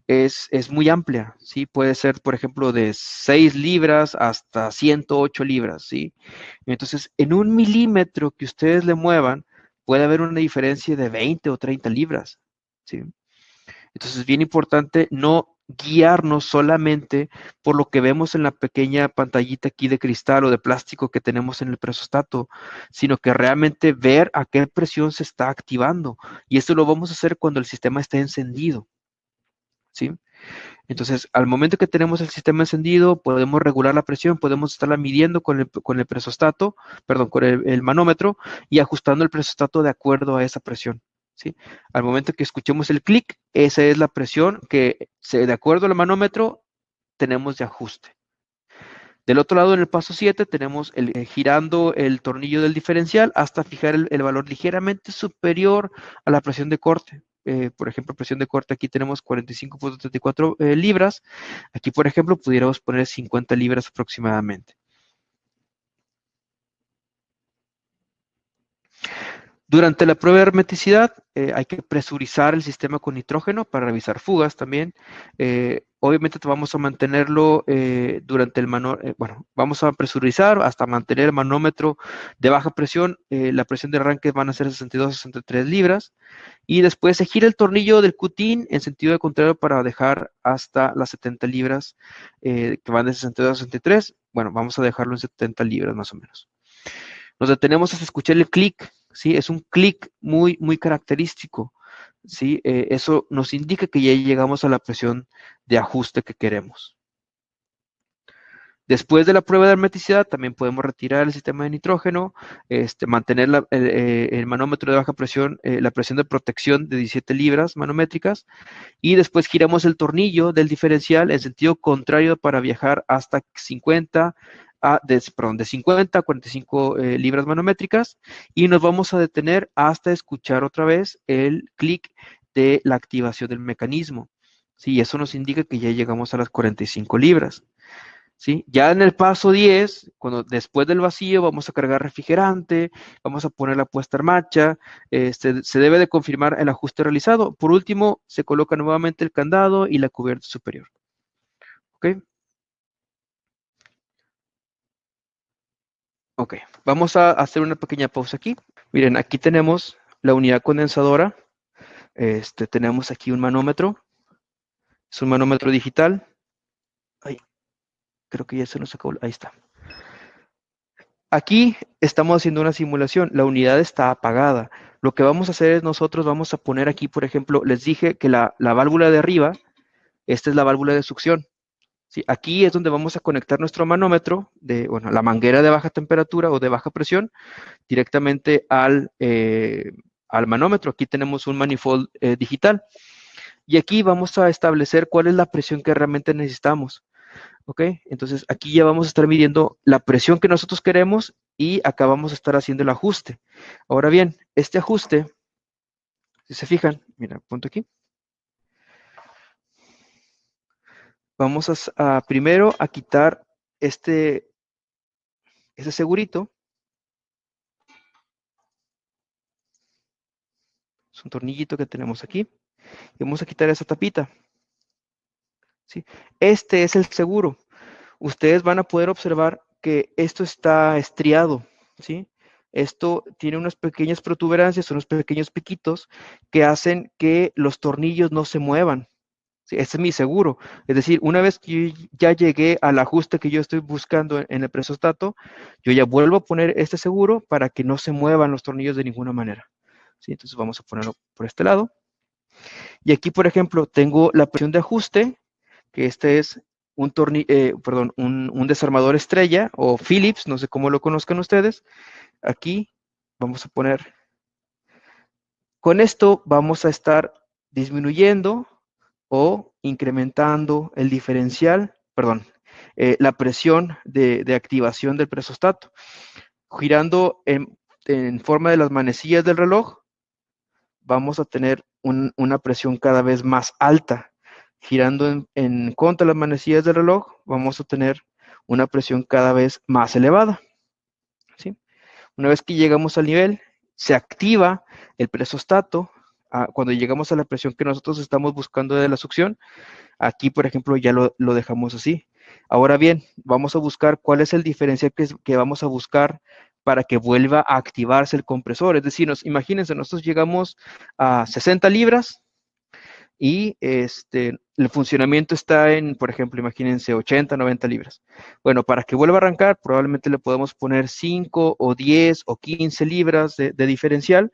es muy amplia, ¿sí? Puede ser, por ejemplo, de 6 libras hasta 108 libras, ¿sí? Entonces, en 1 milímetro que ustedes le muevan, puede haber una diferencia de 20 o 30 libras, ¿sí? Entonces es bien importante no guiarnos solamente por lo que vemos en la pequeña pantallita aquí de cristal o de plástico que tenemos en el presostato, sino que realmente ver a qué presión se está activando. Y esto lo vamos a hacer cuando el sistema esté encendido, ¿sí? Entonces, al momento que tenemos el sistema encendido, podemos regular la presión, podemos estarla midiendo con el presostato, perdón, con el manómetro, y ajustando el presostato de acuerdo a esa presión, ¿sí? Al momento que escuchemos el clic, esa es la presión que, de acuerdo al manómetro, tenemos de ajuste. Del otro lado, en el paso 7, tenemos girando el tornillo del diferencial hasta fijar el valor ligeramente superior a la presión de corte. Por ejemplo, presión de corte aquí tenemos 45.34 libras. Aquí, por ejemplo, pudiéramos poner 50 libras aproximadamente. Durante la prueba de hermeticidad hay que presurizar el sistema con nitrógeno para revisar fugas también. Obviamente vamos a mantenerlo durante bueno, vamos a presurizar hasta mantener el manómetro de baja presión. La presión de arranque van a ser 62 a 63 libras. Y después se gira el tornillo del Q-tin en sentido de contrario para dejar hasta las 70 libras, que van de 62 a 63. Bueno, vamos a dejarlo en 70 libras más o menos. Nos detenemos hasta escuchar el clic, ¿sí? Es un clic muy, muy característico, ¿sí? Eso nos indica que ya llegamos a la presión de ajuste que queremos. Después de la prueba de hermeticidad, también podemos retirar el sistema de nitrógeno, mantener el manómetro de baja presión, la presión de protección de 17 libras manométricas, y después giramos el tornillo del diferencial en sentido contrario para viajar hasta 50 de 50 a 45 libras manométricas, y nos vamos a detener hasta escuchar otra vez el clic de la activación del mecanismo. Sí, eso nos indica que ya llegamos a las 45 libras. ¿Sí? Ya en el paso 10, cuando después del vacío vamos a cargar refrigerante, vamos a poner la puesta en marcha, se debe de confirmar el ajuste realizado. Por último, se coloca nuevamente el candado y la cubierta superior. ¿Ok? Ok, vamos a hacer una pequeña pausa aquí. Miren, aquí tenemos la unidad condensadora. Tenemos aquí un manómetro. Es un manómetro digital. Ay, creo que ya se nos acabó. Ahí está. Aquí estamos haciendo una simulación, la unidad está apagada. Lo que vamos a hacer es nosotros vamos a poner aquí, por ejemplo, les dije que la válvula de arriba, esta es la válvula de succión. ¿Sí? Aquí es donde vamos a conectar nuestro manómetro, bueno, la manguera de baja temperatura o de baja presión, directamente al manómetro. Aquí tenemos un manifold digital. Y aquí vamos a establecer cuál es la presión que realmente necesitamos. ¿Ok? Entonces aquí ya vamos a estar midiendo la presión que nosotros queremos y acá vamos a estar haciendo el ajuste. Ahora bien, este ajuste, si se fijan, mira, punto aquí, vamos a primero a quitar este segurito, es un tornillito que tenemos aquí, y vamos a quitar esa tapita. ¿Sí? Este es el seguro. Ustedes van a poder observar que esto está estriado, ¿sí? Esto tiene unas pequeñas protuberancias, unos pequeños piquitos que hacen que los tornillos no se muevan. ¿Sí? Ese es mi seguro. Es decir, una vez que yo ya llegué al ajuste que yo estoy buscando en el presostato, yo ya vuelvo a poner este seguro para que no se muevan los tornillos de ninguna manera. ¿Sí? Entonces vamos a ponerlo por este lado. Y aquí, por ejemplo, tengo la presión de ajuste, que este es un desarmador estrella o Phillips, no sé cómo lo conozcan ustedes. Aquí vamos a poner, con esto vamos a estar disminuyendo o incrementando el diferencial, la presión de activación del presostato. Girando en forma de las manecillas del reloj, vamos a tener una presión cada vez más alta. Girando en contra de las manecillas del reloj, vamos a tener una presión cada vez más elevada. ¿Sí? Una vez que llegamos al nivel, se activa el presostato. Cuando llegamos a la presión que nosotros estamos buscando de la succión, aquí, por ejemplo, ya lo dejamos así. Ahora bien, vamos a buscar cuál es el diferencial que vamos a buscar para que vuelva a activarse el compresor. Es decir, imagínense, nosotros llegamos a 60 libras y el funcionamiento está en, por ejemplo, imagínense 80, 90 libras. Bueno, para que vuelva a arrancar, probablemente le podemos poner 5 o 10 o 15 libras de diferencial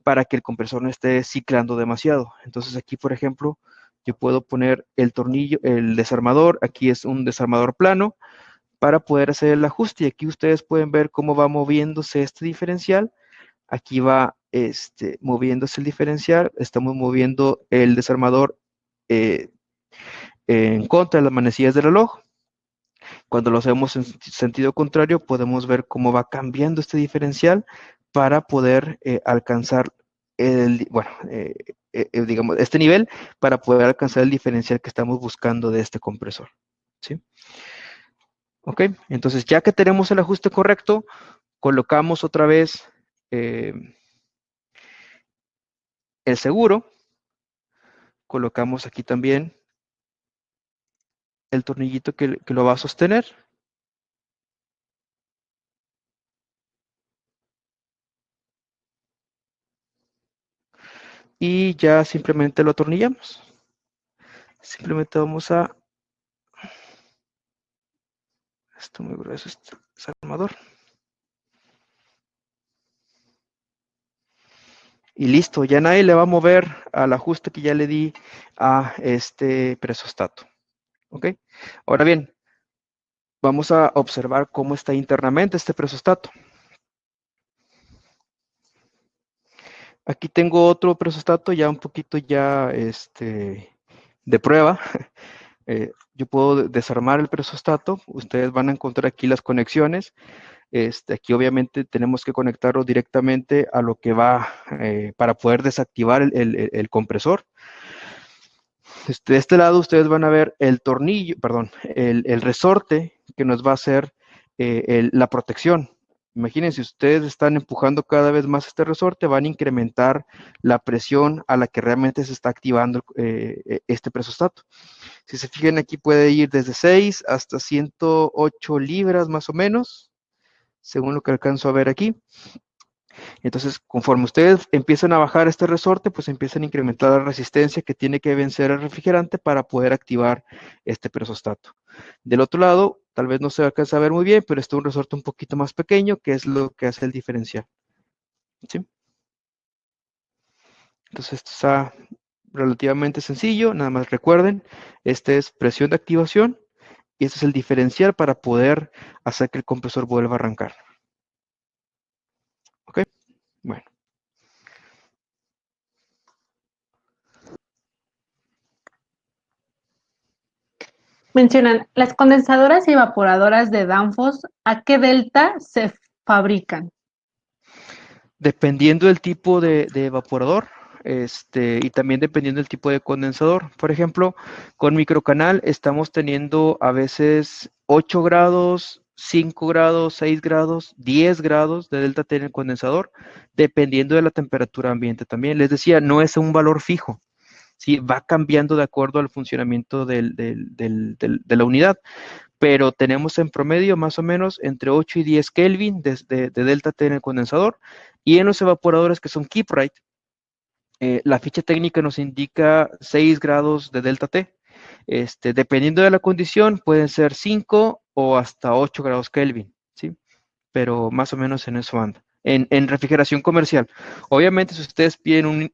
para que el compresor no esté ciclando demasiado. Entonces aquí, por ejemplo, yo puedo poner el tornillo, el desarmador, aquí es un desarmador plano, para poder hacer el ajuste. Y aquí ustedes pueden ver cómo va moviéndose este diferencial. Aquí va moviéndose el diferencial, estamos moviendo el desarmador eh, en contra de las manecillas del reloj. Cuando lo hacemos en sentido contrario, podemos ver cómo va cambiando este diferencial para poder alcanzar digamos, este nivel para poder alcanzar el diferencial que estamos buscando de este compresor. ¿Sí? Ok, entonces ya que tenemos el ajuste correcto, colocamos otra vez eh, el seguro, colocamos aquí también el tornillito que lo va a sostener. Y ya simplemente lo atornillamos. Simplemente vamos a... Está muy grueso este desarmador. Y listo, ya nadie le va a mover al ajuste que ya le di a este presostato. ¿Ok? Ahora bien, vamos a observar cómo está internamente este presostato. Aquí tengo otro presostato ya un poquito ya de prueba. Yo puedo desarmar el presostato, ustedes van a encontrar aquí las conexiones. Aquí obviamente tenemos que conectarlo directamente a lo que va para poder desactivar el compresor. De este lado ustedes van a ver el tornillo, perdón, el resorte que nos va a hacer la protección. Imagínense, ustedes están empujando cada vez más este resorte, van a incrementar la presión a la que realmente se está activando este presostato. Si se fijan aquí puede ir desde 6 hasta 108 libras más o menos, según lo que alcanzo a ver aquí. Entonces, conforme ustedes empiezan a bajar este resorte, pues empiezan a incrementar la resistencia que tiene que vencer el refrigerante para poder activar este presostato. Del otro lado, tal vez no se alcanza a ver muy bien, pero está un resorte un poquito más pequeño, que es lo que hace el diferencial. ¿Sí? Entonces, esto está relativamente sencillo. Nada más recuerden, este es presión de activación y este es el diferencial para poder hacer que el compresor vuelva a arrancar. ¿Ok? Bueno. Mencionan, las condensadoras y evaporadoras de Danfoss, ¿a qué delta se fabrican? Dependiendo del tipo de evaporador, y también dependiendo del tipo de condensador. Por ejemplo, con microcanal estamos teniendo a veces 8 grados, 5 grados, 6 grados, 10 grados de delta T en el condensador, dependiendo de la temperatura ambiente también. Les decía, no es un valor fijo. Sí, va cambiando de acuerdo al funcionamiento de la unidad, pero tenemos en promedio más o menos entre 8 y 10 Kelvin de delta T en el condensador, y en los evaporadores que son Keep-Rite, la ficha técnica nos indica 6 grados de delta T. Dependiendo de la condición, pueden ser 5 o hasta 8 grados Kelvin, ¿sí? Pero más o menos en eso anda. En refrigeración comercial. Obviamente, si ustedes piden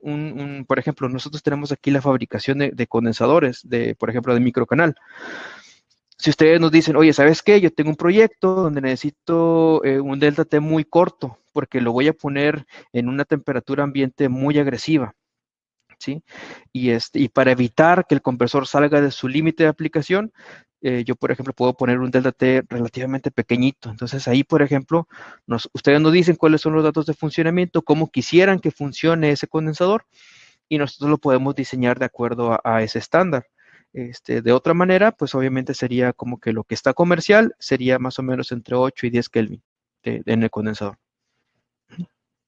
por ejemplo, nosotros tenemos aquí la fabricación de condensadores, por ejemplo, de microcanal. Si ustedes nos dicen, oye, ¿sabes qué? Yo tengo un proyecto donde necesito un delta T muy corto, porque lo voy a poner en una temperatura ambiente muy agresiva, ¿sí? Y para evitar que el compresor salga de su límite de aplicación, yo, por ejemplo, puedo poner un delta T relativamente pequeñito. Entonces, ahí, por ejemplo, ustedes nos dicen cuáles son los datos de funcionamiento, cómo quisieran que funcione ese condensador, y nosotros lo podemos diseñar de acuerdo a ese estándar. De otra manera, pues obviamente sería como que lo que está comercial sería más o menos entre 8 y 10 Kelvin en el condensador.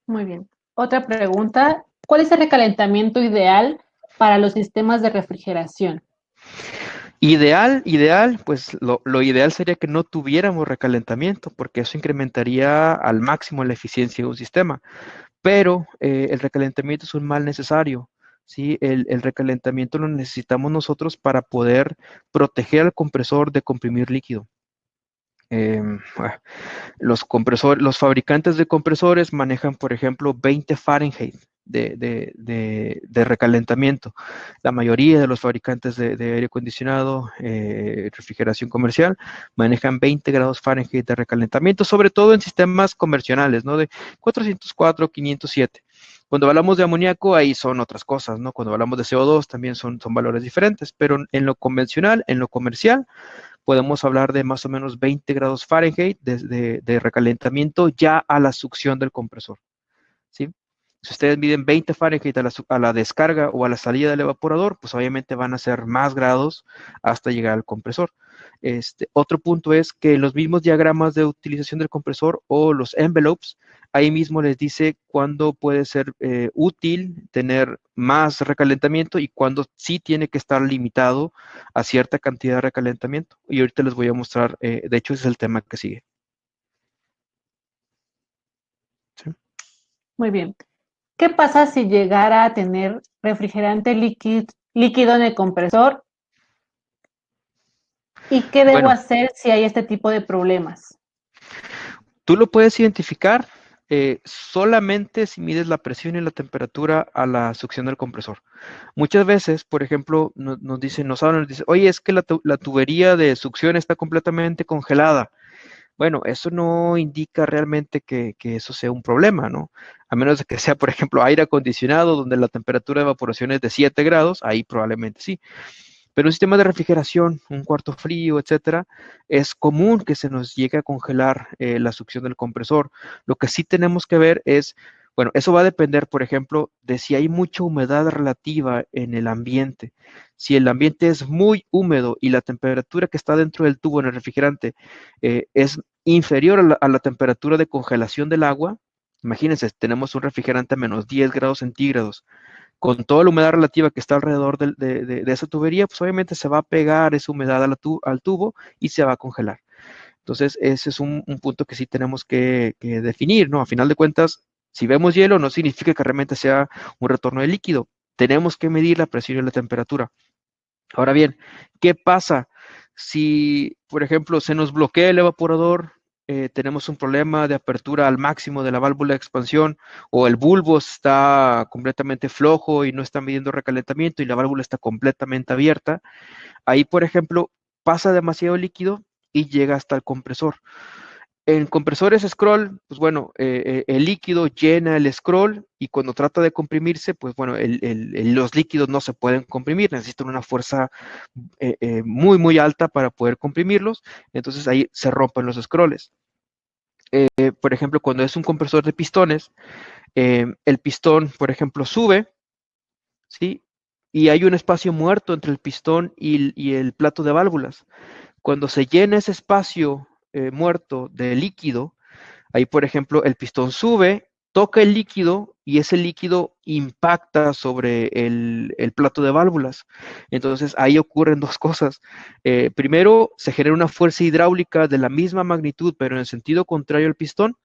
Muy bien. Otra pregunta, ¿cuál es el recalentamiento ideal para los sistemas de refrigeración? Ideal, pues lo ideal sería que no tuviéramos recalentamiento, porque eso incrementaría al máximo la eficiencia de un sistema. Pero el recalentamiento es un mal necesario. ¿Sí? El recalentamiento lo necesitamos nosotros para poder proteger al compresor de comprimir líquido. Los fabricantes de compresores manejan, por ejemplo, 20 Fahrenheit de recalentamiento. La mayoría de los fabricantes de aire acondicionado, refrigeración comercial, manejan 20 grados Fahrenheit de recalentamiento, sobre todo en sistemas convencionales, ¿no? De 404, 507. Cuando hablamos de amoníaco, ahí son otras cosas, ¿no? Cuando hablamos de CO2, también son valores diferentes, pero en lo convencional, en lo comercial, podemos hablar de más o menos 20 grados Fahrenheit de recalentamiento ya a la succión del compresor, ¿sí? Si ustedes miden 20 Fahrenheit a la descarga o a la salida del evaporador, pues obviamente van a ser más grados hasta llegar al compresor. Otro punto es que los mismos diagramas de utilización del compresor o los envelopes, ahí mismo les dice cuándo puede ser útil tener más recalentamiento y cuándo sí tiene que estar limitado a cierta cantidad de recalentamiento. Y ahorita les voy a mostrar, de hecho ese es el tema que sigue. ¿Sí? Muy bien. ¿Qué pasa si llegara a tener refrigerante líquido en el compresor? ¿Y qué debo Bueno, hacer si hay este tipo de problemas? tú lo puedes identificar solamente si mides la presión y la temperatura a la succión del compresor. Muchas veces, por ejemplo, nos hablan, nos dicen, oye, es que la tubería de succión está completamente congelada. Bueno, eso no indica realmente que eso sea un problema, ¿no? A menos de que sea, por ejemplo, aire acondicionado, donde la temperatura de evaporación es de 7 grados, ahí probablemente sí. Pero un sistema de refrigeración, un cuarto frío, etcétera, es común que se nos llegue a congelar la succión del compresor. Lo que sí tenemos que ver es, bueno, eso va a depender, por ejemplo, de si hay mucha humedad relativa en el ambiente. Si el ambiente es muy húmedo y la temperatura que está dentro del tubo en el refrigerante es inferior a la temperatura de congelación del agua, imagínense, tenemos un refrigerante a menos 10 grados centígrados, con toda la humedad relativa que está alrededor de esa tubería, pues obviamente se va a pegar esa humedad al tubo y se va a congelar. Entonces, ese es un punto que sí tenemos que definir, ¿no? A final de cuentas, si vemos hielo, no significa que realmente sea un retorno de líquido. Tenemos que medir la presión y la temperatura. Ahora bien, ¿qué pasa si, por ejemplo, se nos bloquea el evaporador? Tenemos un problema de apertura al máximo de la válvula de expansión o el bulbo está completamente flojo y no está midiendo recalentamiento y la válvula está completamente abierta. Ahí, por ejemplo, pasa demasiado líquido y llega hasta el compresor. En compresores scroll, pues bueno, el líquido llena el scroll y cuando trata de comprimirse, pues bueno, los líquidos no se pueden comprimir, necesitan una fuerza muy, muy alta para poder comprimirlos, entonces ahí se rompen los scrolls. Por ejemplo, cuando es un compresor de pistones, el pistón, por ejemplo, sube, ¿sí? Y hay un espacio muerto entre el pistón y el plato de válvulas. Cuando se llena ese espacio muerto de líquido, ahí, por ejemplo, el pistón sube, toca el líquido y ese líquido impacta sobre el plato de válvulas. Entonces, ahí ocurren dos cosas. Primero, se genera una fuerza hidráulica de la misma magnitud, pero en el sentido contrario al pistón.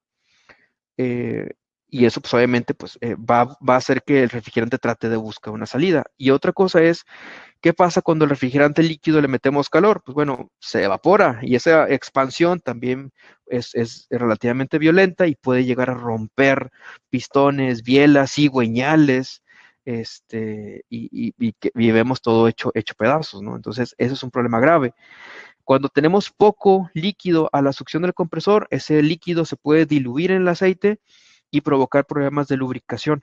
eh, y eso, pues obviamente, pues, va a hacer que el refrigerante trate de buscar una salida. Y otra cosa es, ¿qué pasa cuando el refrigerante líquido le metemos calor? Pues bueno, se evapora y esa expansión también es relativamente violenta y puede llegar a romper pistones, bielas, cigüeñales, y vemos todo hecho pedazos, ¿no? Entonces, eso es un problema grave. Cuando tenemos poco líquido a la succión del compresor, ese líquido se puede diluir en el aceite y provocar problemas de lubricación.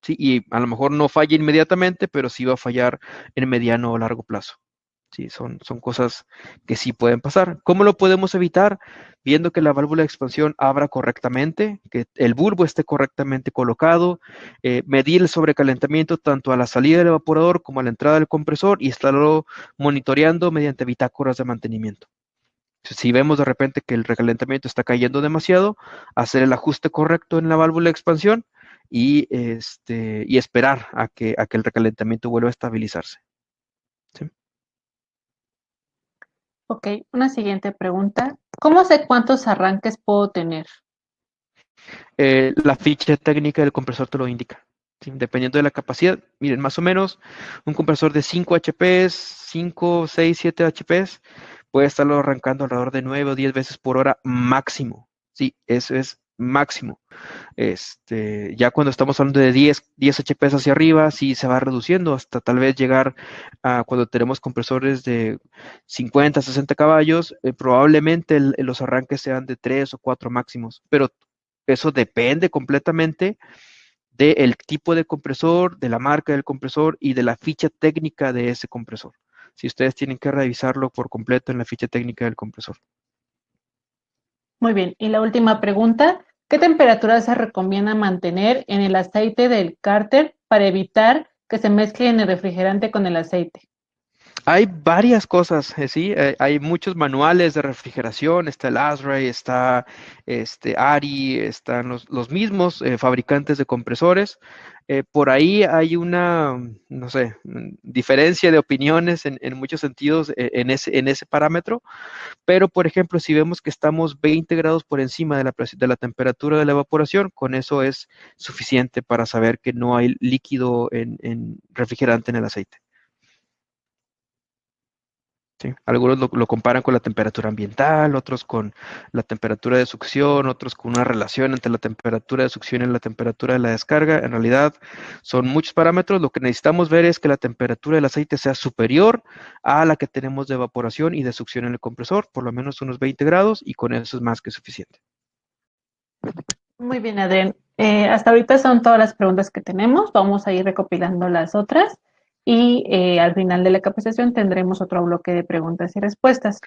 Sí, y a lo mejor no falla inmediatamente, pero sí va a fallar en mediano o largo plazo. Sí, son cosas que sí pueden pasar. ¿Cómo lo podemos evitar? Viendo que la válvula de expansión abra correctamente, que el bulbo esté correctamente colocado, medir el sobrecalentamiento tanto a la salida del evaporador como a la entrada del compresor y estarlo monitoreando mediante bitácoras de mantenimiento. Si vemos de repente que el recalentamiento está cayendo demasiado, hacer el ajuste correcto en la válvula de expansión y esperar a que el recalentamiento vuelva a estabilizarse. ¿Sí? Ok, una siguiente pregunta. ¿Cómo sé cuántos arranques puedo tener? La ficha técnica del compresor te lo indica. ¿Sí? Dependiendo de la capacidad, miren, más o menos un compresor de 5 HPs, 5, 6, 7 HPs, puede estarlo arrancando alrededor de 9 o 10 veces por hora máximo. Sí, eso es máximo. Ya cuando estamos hablando de 10 HPs hacia arriba, sí se va reduciendo hasta tal vez llegar a cuando tenemos compresores de 50, 60 caballos, probablemente los arranques sean de 3 o 4 máximos, pero eso depende completamente del tipo de compresor, de la marca del compresor y de la ficha técnica de ese compresor. Si ustedes tienen que revisarlo por completo en la ficha técnica del compresor. Muy bien. Y la última pregunta. ¿Qué temperatura se recomienda mantener en el aceite del cárter para evitar que se mezcle en el refrigerante con el aceite? Hay varias cosas, sí, hay muchos manuales de refrigeración, está el ASRAE, está ARI, están los mismos fabricantes de compresores. Por ahí hay una, no sé, diferencia de opiniones en muchos sentidos en ese parámetro, pero por ejemplo, si vemos que estamos 20 grados por encima de la temperatura de la evaporación, con eso es suficiente para saber que no hay líquido en refrigerante en el aceite. Sí, algunos lo comparan con la temperatura ambiental, otros con la temperatura de succión, otros con una relación entre la temperatura de succión y la temperatura de la descarga. En realidad son muchos parámetros. Lo que necesitamos ver es que la temperatura del aceite sea superior a la que tenemos de evaporación y de succión en el compresor, por lo menos unos 20 grados, y con eso es más que suficiente. Muy bien, Adrián. Hasta ahorita son todas las preguntas que tenemos. Vamos a ir recopilando las otras. y al final de la capacitación tendremos otro bloque de preguntas y respuestas.